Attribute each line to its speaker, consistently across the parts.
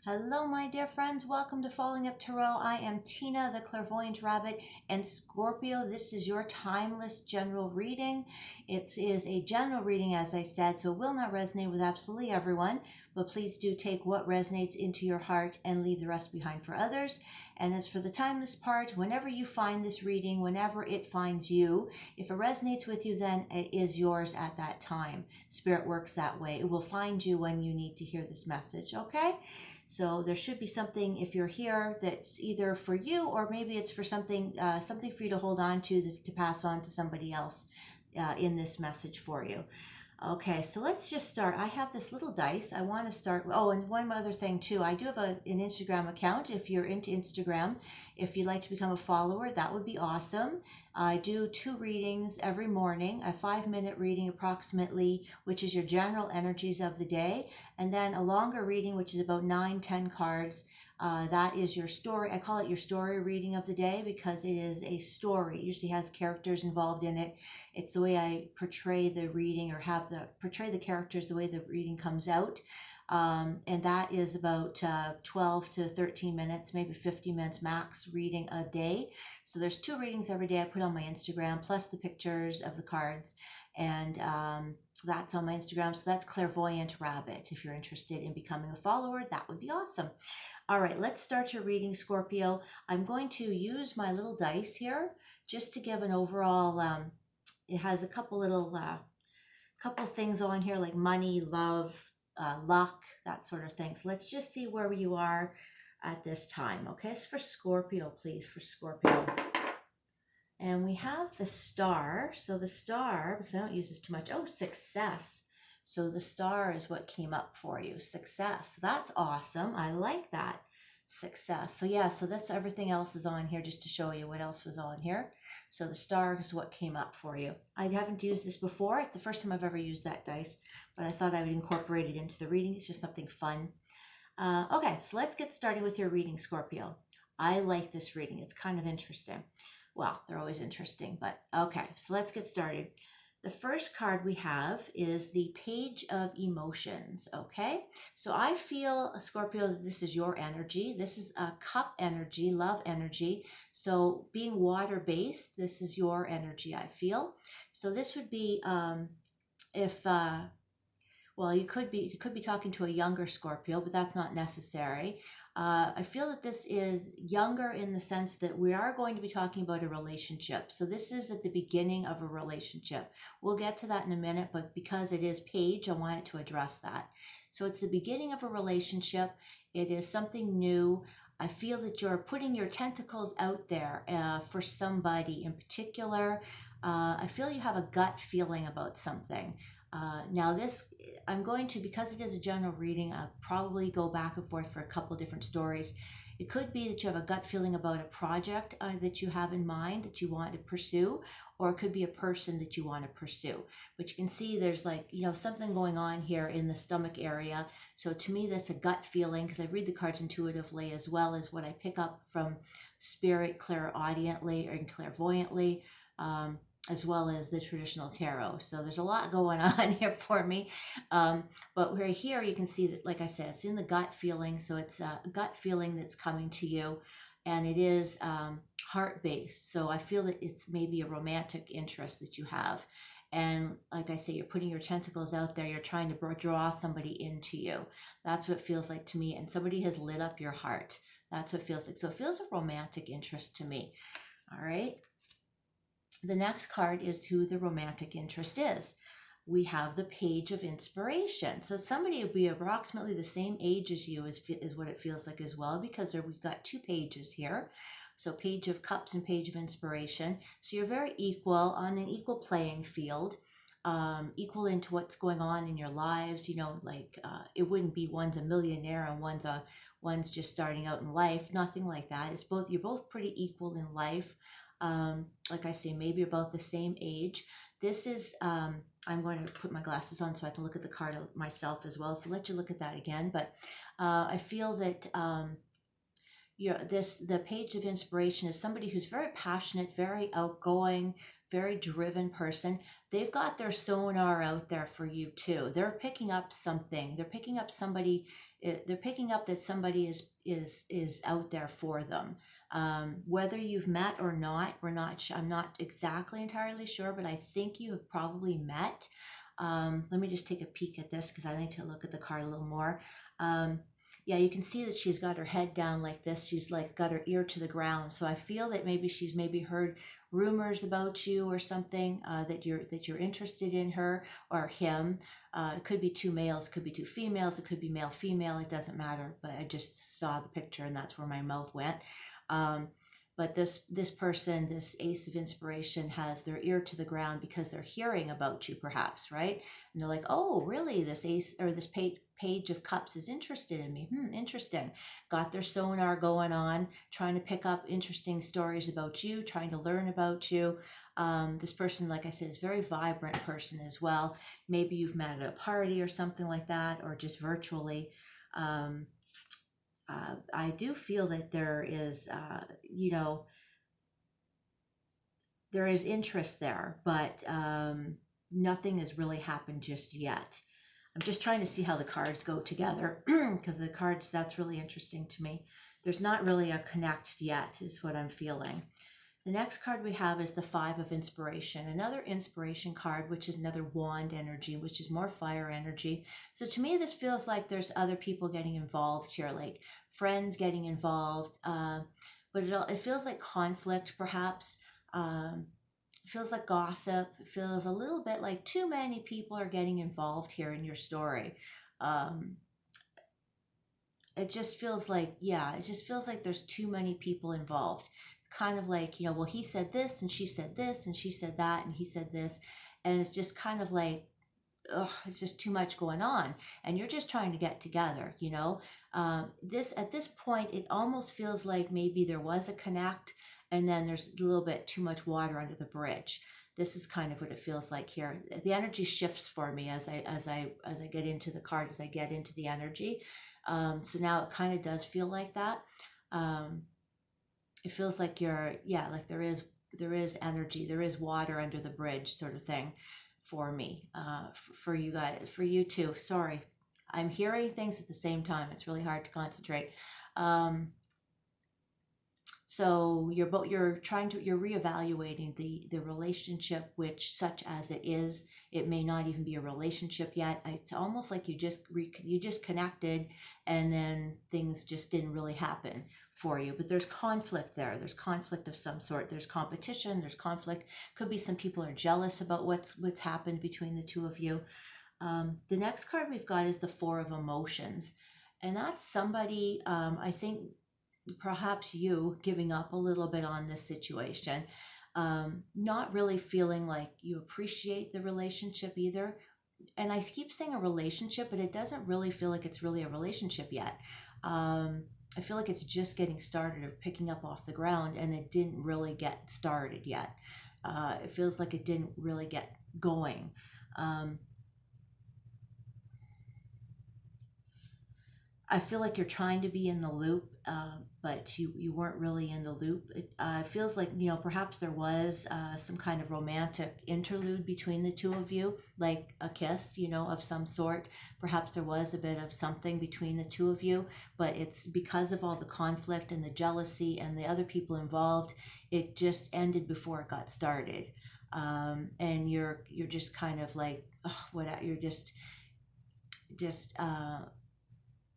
Speaker 1: Hello, my dear friends. Welcome to Falling Up Tarot. I am Tina, the Clairvoyant Rabbit, and Scorpio. This is your timeless general reading. It is a general reading, as I said, so it will not resonate with absolutely everyone, but please do take what resonates into your heart and leave the rest behind for others. And as for the timeless part, whenever you find this reading, whenever it finds you, if it resonates with you, then it is yours at that time. Spirit works that way. It will find you when you need to hear this message, okay? So there should be something, if you're here, that's either for you or maybe it's for something for you to hold on to pass on to somebody else in this message for you. Okay, so let's just start. I have this little dice. I want to start. Oh, and one other thing too. I do have an Instagram account. If you're into Instagram, if you'd like to become a follower, that would be awesome. I do 2 readings every morning, a 5-minute reading approximately, which is your general energies of the day, and then a longer reading, which is about 9-10 cards. That is your story. I call it your story reading of the day because it is a story. It usually has characters involved in it. It's the way I portray the reading or portray the characters the way the reading comes out. And that is about 12 to 13 minutes, maybe 50 minutes max reading a day. So there's 2 readings every day I put on my Instagram, plus the pictures of the cards. And that's on my Instagram. So that's Clairvoyant Rabbit. If you're interested in becoming a follower, that would be awesome. All right, let's start your reading, Scorpio. I'm going to use my little dice here just to give an overall, it has a couple little, couple things on here like money, love, luck, that sort of thing. So let's just see where you are at this time. Okay, it's for Scorpio, please, for Scorpio. And we have the star. So the star, because I don't use this too much. Oh, success. So the star is what came up for you. Success. That's awesome. I like that. Success. So yeah, so that's everything else is on here just to show you what else was on here. So the star is what came up for you. I haven't used this before. It's the first time I've ever used that dice, but I thought I would incorporate it into the reading. It's just something fun. Okay, so let's get started with your reading, Scorpio. I like this reading. It's kind of interesting. Well, they're always interesting, but okay, so let's get started. The first card we have is the Page of Emotions, okay? So I feel, Scorpio, that this is your energy. This is a cup energy, love energy. So being water-based, this is your energy, I feel. So this would be if well, you could be talking to a younger Scorpio, but that's not necessary. I feel that this is younger in the sense that we are going to be talking about a relationship. So this is at the beginning of a relationship. We'll get to that in a minute, but because it is Page, I wanted to address that. So it's the beginning of a relationship. It is something new. I feel that you're putting your tentacles out there for somebody in particular. I feel you have a gut feeling about something. Now this, I'm going to, because it is a general reading, I'll probably go back and forth for a couple different stories. It could be that you have a gut feeling about a project that you have in mind that you want to pursue, or it could be a person that you want to pursue. But you can see there's like, something going on here in the stomach area. So to me, that's a gut feeling because I read the cards intuitively as well as what I pick up from spirit clairaudiently or clairvoyantly. As well as the traditional tarot. So there's a lot going on here for me. But right here, you can see that, like I said, it's in the gut feeling. So it's a gut feeling that's coming to you. And it is heart-based. So I feel that it's maybe a romantic interest that you have. And like I say, you're putting your tentacles out there. You're trying to draw somebody into you. That's what it feels like to me. And somebody has lit up your heart. That's what it feels like. So it feels a romantic interest to me. All right. The next card is who the romantic interest is. We have the Page of Inspiration. So somebody would be approximately the same age as you is what it feels like as well, because we've got 2 pages here. So Page of Cups and Page of Inspiration. So you're very equal, on an equal playing field, equal into what's going on in your lives. It wouldn't be one's a millionaire and one's just starting out in life. Nothing like that. You're both pretty equal in life. Like I say, maybe about the same age. This is, I'm going to put my glasses on so I can look at the card myself as well. So let you look at that again. But I feel that the Page of Inspiration is somebody who's very passionate, very outgoing, very driven person. They've got their sonar out there for you too. They're picking up something. They're picking up somebody they're picking up that somebody is out there for them. Whether you've met or not, I'm not exactly entirely sure, but I think you have probably met. Let me just take a peek at this because I need to look at the card a little more. Yeah, you can see that she's got her head down like this. She's like got her ear to the ground. So I feel that maybe she's heard rumors about you or something, that you're interested in her or him. It could be two males, could be two females, it could be male female. It doesn't matter. But I just saw the picture and that's where my mouth went. But this person, this ace of inspiration, has their ear to the ground because they're hearing about you, perhaps, right? And they're like, oh, really? This ace or this page of cups is interested in me. Interesting. Got their sonar going on, trying to pick up interesting stories about you, trying to learn about you. This person, like I said, is a very vibrant person as well. Maybe you've met at a party or something like that, or just virtually. I do feel that there is, there is interest there, but nothing has really happened just yet. I'm just trying to see how the cards go together because the cards, that's really interesting to me. There's not really a connect yet, is what I'm feeling. The next card we have is the Five of Inspiration, another inspiration card, which is another wand energy, which is more fire energy. So to me, this feels like there's other people getting involved here, like friends getting involved, but it feels like conflict, perhaps. It feels like gossip. It feels a little bit like too many people are getting involved here in your story. It just feels like, yeah, it just feels like there's too many people involved. Kind of like, well, he said this and she said this and she said that and he said this, and it's just kind of like, it's just too much going on, and you're just trying to get together. This at this point, it almost feels like maybe there was a connect, and then there's a little bit too much water under the bridge. This is kind of what it feels like here. The energy shifts for me as I get into the card, as I get into the energy. So now it kind of does feel like that. It feels like like there is energy, there is water under the bridge, sort of thing, for me, for you guys, for you too. Sorry, I'm hearing things at the same time. It's really hard to concentrate. So you're reevaluating the relationship, which, such as it is, it may not even be a relationship yet. It's almost like you just connected, and then things just didn't really happen for you. But there's conflict there. There's conflict of some sort. There's competition. There's conflict. Could be some people are jealous about what's happened between the two of you. The next card we've got is the Four of Emotions, and that's somebody, I think, perhaps you giving up a little bit on this situation, not really feeling like you appreciate the relationship either. And I keep saying a relationship, but it doesn't really feel like it's really a relationship yet. I feel like it's just getting started or picking up off the ground, and it didn't really get started yet. It feels like it didn't really get going. I feel like you're trying to be in the loop, but you weren't really in the loop. It feels like, perhaps there was some kind of romantic interlude between the two of you, like a kiss, of some sort. Perhaps there was a bit of something between the two of you, but it's because of all the conflict and the jealousy and the other people involved, it just ended before it got started. And you're just kind of like, you're just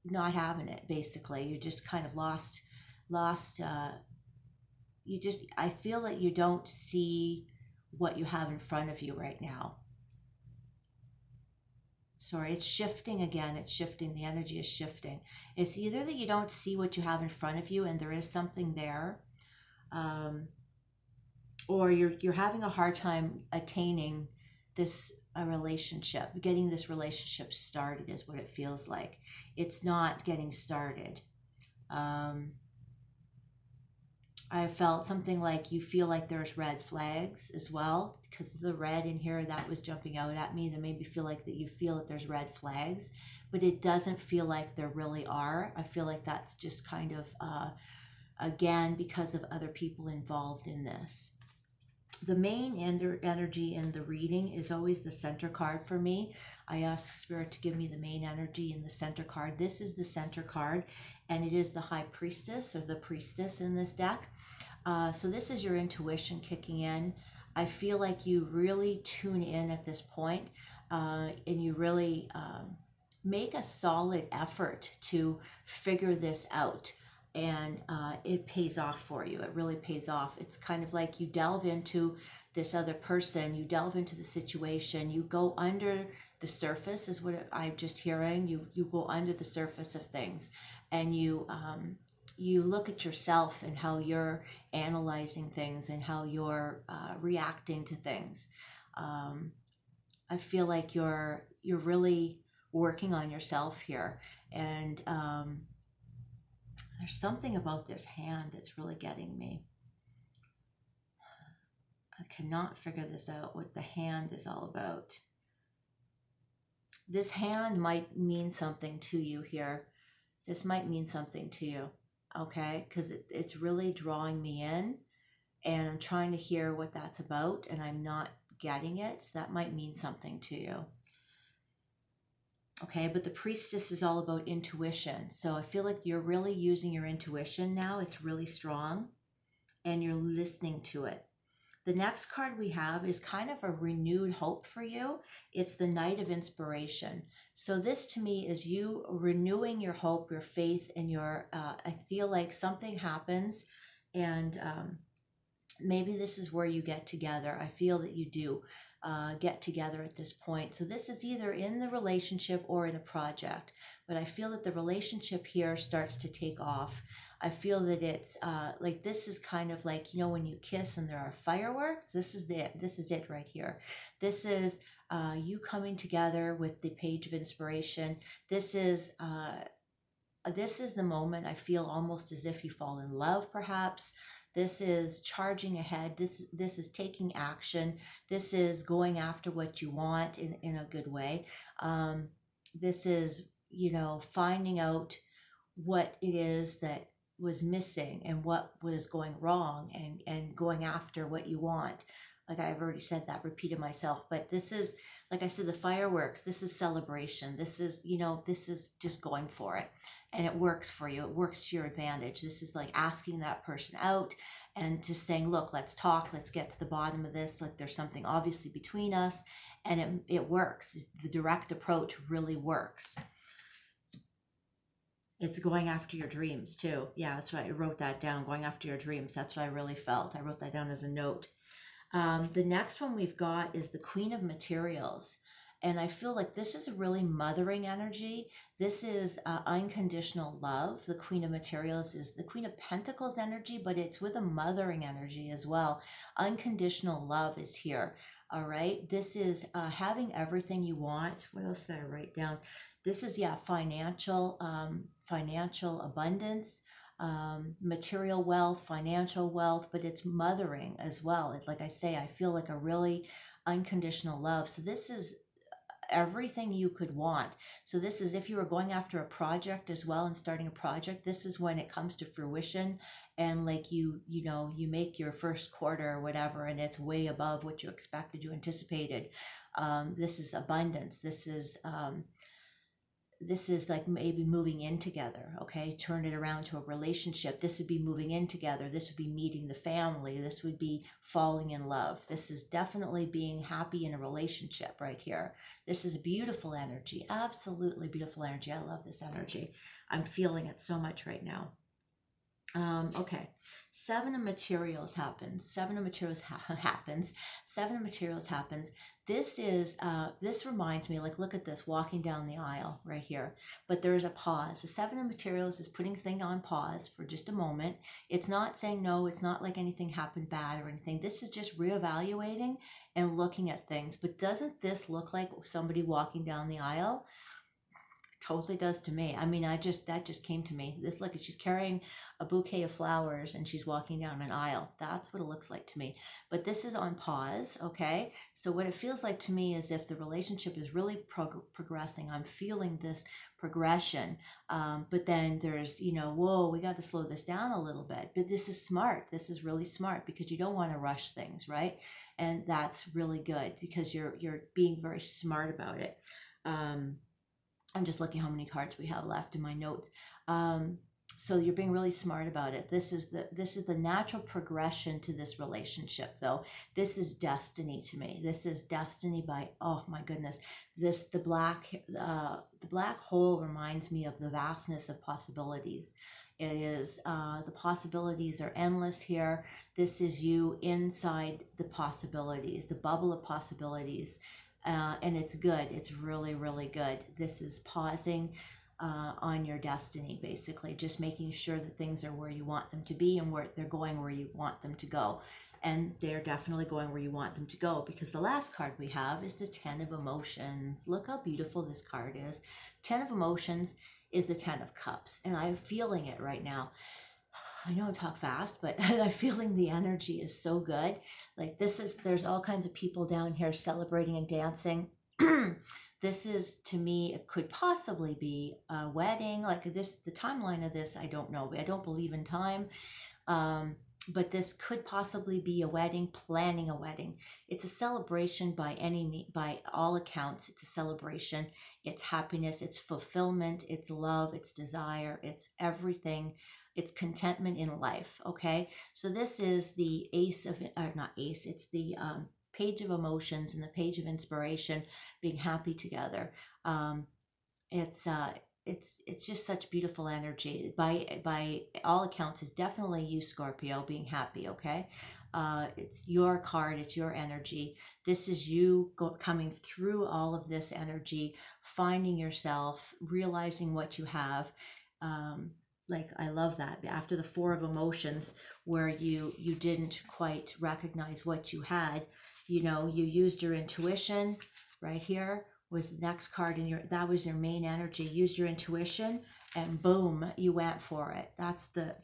Speaker 1: not having it. Basically, you just kind of lost. I feel that you don't see what you have in front of you right now. Sorry, it's shifting again. It's shifting. The energy is shifting. It's either that you don't see what you have in front of you and there is something there, or you're having a hard time attaining a relationship. Getting this relationship started is what it feels like. It's not getting started. I felt something like you feel like there's red flags as well, because of the red in here that was jumping out at me. That made me feel like that you feel that there's red flags, but it doesn't feel like there really are. I feel like that's just kind of, again, because of other people involved in this. The main energy in the reading is always the center card for me. I ask Spirit to give me the main energy in the center card. This is the center card, and it is the High Priestess or the Priestess in this deck. So this is your intuition kicking in. I feel like you really tune in at this point, and you really make a solid effort to figure this out. And it pays off for you. It really pays off. It's kind of like you delve into this other person, you delve into the situation, you go under the surface, is what I'm just hearing. You go under the surface of things, and you look at yourself and how you're analyzing things and how you're reacting to things. I feel like you're really working on yourself here, and there's something about this hand that's really getting me. I cannot figure this out, what the hand is all about. This hand might mean something to you here. This might mean something to you, okay? Because it's really drawing me in, and I'm trying to hear what that's about, and I'm not getting it. So that might mean something to you. Okay, but the Priestess is all about intuition. So I feel like you're really using your intuition now. It's really strong, and you're listening to it. The next card we have is kind of a renewed hope for you. It's the Knight of Inspiration. So this to me is you renewing your hope, your faith, and your, I feel like something happens, and maybe this is where you get together. I feel that you do get together at this point. So this is either in the relationship or in a project, but I feel that the relationship here starts to take off. I feel that it's like this is kind of like, you know, when you kiss and there are fireworks. This is it right here. This is you coming together with the Page of Inspiration. This is the moment. I feel almost as if you fall in love, perhaps. This is charging ahead. This is taking action. This is going after what you want in a good way. This is, you know, finding out what it is that was missing and what was going wrong, and going after what you want. Like I've already said that, repeated myself, but this is, like I said, the fireworks, this is celebration. This is, you know, this is just going for it, and it works for you. It works to your advantage. This is like asking that person out and just saying, look, let's talk. Let's get to the bottom of this. Like there's something obviously between us, and it works. The direct approach really works. It's going after your dreams too. Yeah, that's right. I wrote that down, going after your dreams. That's what I really felt. I wrote that down as a note. The next one we've got is the Queen of Materials. And I feel like this is a really mothering energy. This is unconditional love. The Queen of Materials is the Queen of Pentacles energy, but it's with a mothering energy as well. Unconditional love is here. All right. This is having everything you want. What else did I write down? This is, yeah, financial abundance. Material wealth, financial wealth, but it's mothering as well. It's like I say, I feel like a really unconditional love. So this is everything you could want. So this is if you were going after a project as well and starting a project, this is when it comes to fruition, and like you know, you make your first quarter or whatever, and it's way above what you expected, you anticipated. This is abundance. This is like maybe moving in together, okay? Turn it around to a relationship. This would be moving in together. This would be meeting the family. This would be falling in love. This is definitely being happy in a relationship right here. This is a beautiful energy, absolutely beautiful energy. I love this energy. I'm feeling it so much right now. Okay, Seven of Materials happens. Seven of Materials happens. Seven of Materials happens. This is, this reminds me, like, look at this, walking down the aisle right here, but there's a pause. The Seven of Materials is putting things on pause for just a moment. It's not saying no, it's not like anything happened bad or anything. This is just reevaluating and looking at things. But doesn't this look like somebody walking down the aisle? totally does to me. I mean, that just came to me. This, look, she's carrying a bouquet of flowers and she's walking down an aisle. That's what it looks like to me. But this is on pause, okay? So what it feels like to me is if the relationship is really progressing, I'm feeling this progression. But then there's, you know, whoa, we got to slow this down a little bit. But this is smart. This is really smart because you don't want to rush things, right? And that's really good because you're being very smart about it. I'm just looking how many cards we have left in my notes. So you're being really smart about it. This is the natural progression to this relationship, though. This is destiny to me. This is destiny by, oh my goodness. The black hole reminds me of the vastness of possibilities. It is, the possibilities are endless here. This is you inside the possibilities, the bubble of possibilities. And it's good. It's really, really good. This is pausing on your destiny, basically, just making sure that things are where you want them to be and where they're going where you want them to go. And they're definitely going where you want them to go, because the last card we have is the 10 of Emotions. Look how beautiful this card is. 10 of Emotions is the 10 of Cups, and I'm feeling it right now. I know I talk fast, but I'm feeling the energy is so good. Like there's all kinds of people down here celebrating and dancing. This is, to me, it could possibly be a wedding. Like this, the timeline of this, I don't know. I don't believe in time. But this could possibly be a wedding, planning a wedding. It's a celebration by all accounts. It's a celebration. It's happiness, it's fulfillment, it's love, it's desire, it's everything. It's contentment in life, okay? So this is the ace of, or not ace, it's the page of emotions and the page of inspiration, being happy together. It's just such beautiful energy. By all accounts, it's definitely you, Scorpio, being happy, okay? It's your card, it's your energy. This is you coming through all of this energy, finding yourself, realizing what you have. Like, I love that. After the 4 of Emotions, where you didn't quite recognize what you had, you know, you used your intuition. Right here was the next card, and that was your main energy. Use your intuition, and boom, you went for it. That's the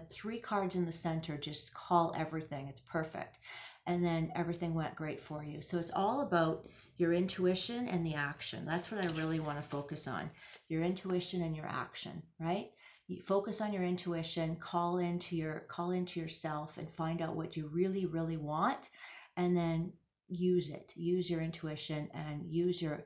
Speaker 1: 3 cards in the center just call everything. It's perfect. And then everything went great for you. So it's all about your intuition and the action. That's what I really want to focus on. Your intuition and your action, right? You focus on your intuition, call into yourself and find out what you really, really want, and then use it. Use your intuition and use your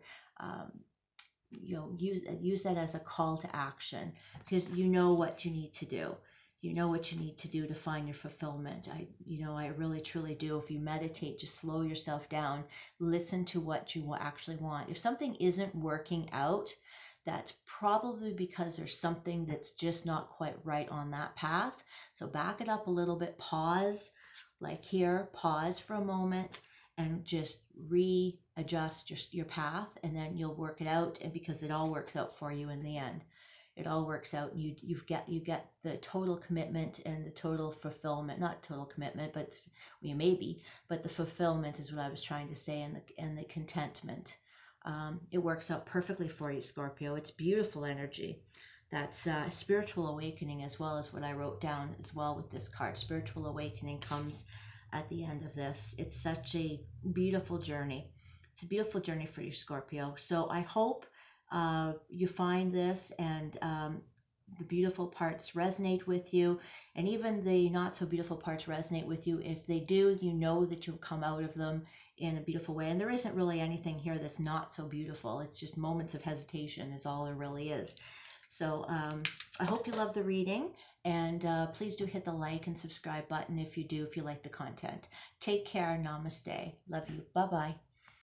Speaker 1: use that as a call to action, because you know what you need to do. You know what you need to do to find your fulfillment. I really truly do. If you meditate, just slow yourself down, listen to what you actually want. If something isn't working out, that's probably because there's something that's just not quite right on that path. So back it up a little bit, pause, like here, pause for a moment and just readjust your path, and then you'll work it out. And because it all works out for you in the end, it all works out. And you get the total commitment and the total fulfillment, not total commitment, but but the fulfillment is what I was trying to say, and the contentment. It works out perfectly for you, Scorpio. It's beautiful energy. That's spiritual awakening, as well as what I wrote down as well with this card. Spiritual awakening comes at the end of this. It's such a beautiful journey. It's a beautiful journey for you, Scorpio. So I hope you find this and the beautiful parts resonate with you, and even the not so beautiful parts resonate with you. If they do, you know that you'll come out of them in a beautiful way. And there isn't really anything here that's not so beautiful. It's just moments of hesitation is all there really is. So I hope you love the reading, and please do hit the like and subscribe button if you like the content. Take care. Namaste. Love you. Bye-bye.